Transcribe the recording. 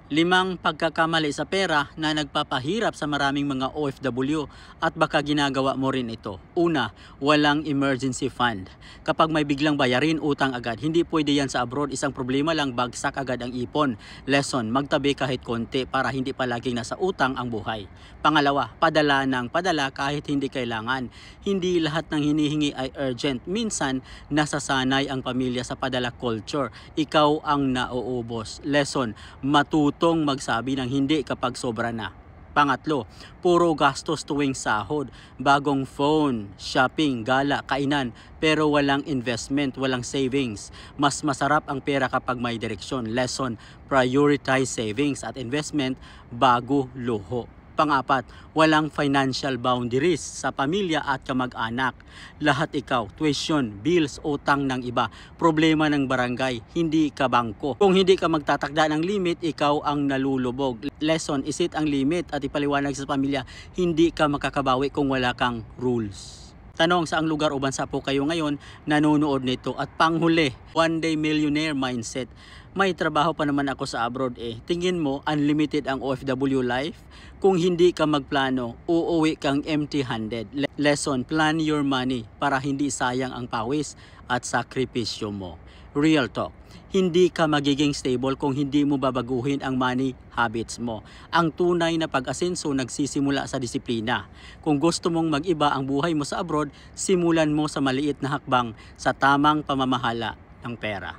Limang pagkakamali sa pera na nagpapahirap sa maraming mga OFW at baka ginagawa mo rin ito. Una, walang emergency fund. Kapag may biglang bayarin, utang agad. Hindi pwede yan sa abroad. Isang problema lang, bagsak agad ang ipon. Lesson, magtabi kahit konti para hindi palaging nasa utang ang buhay. Pangalawa, padala ng padala kahit hindi kailangan. Hindi lahat ng hinihingi ay urgent. Minsan, nasasanay ang pamilya sa padala culture. Ikaw ang nauubos. Lesson, matutong magsabi ng hindi kapag sobra na. Pangatlo, puro gastos tuwing sahod, bagong phone, shopping, gala, kainan, pero walang investment, walang savings. Mas masarap ang pera kapag may direksyon. Lesson, prioritize savings at investment bago luho. Pangapat, walang financial boundaries sa pamilya at kamag-anak. Lahat ikaw, tuition, bills, utang ng iba, problema ng barangay, hindi ka bangko. Kung hindi ka magtatakda ng limit, ikaw ang nalulubog. Lesson, isit ang limit at ipaliwanag sa pamilya, hindi ka makakabawi kung wala kang rules. Tanong, saang lugar o bansa po kayo ngayon nanonood nito? At panghuli, one day millionaire mindset. May trabaho pa naman ako sa abroad eh. Tingin mo unlimited ang OFW life? Kung hindi ka magplano, uuwi kang empty-handed. Lesson, plan your money para hindi sayang ang pawis at sakripisyo mo. Real talk. Hindi ka magiging stable kung hindi mo babaguhin ang money habits mo. Ang tunay na pag-asenso nagsisimula sa disiplina. Kung gusto mong mag-iba ang buhay mo sa abroad, simulan mo sa maliit na hakbang sa tamang pamamahala ng pera.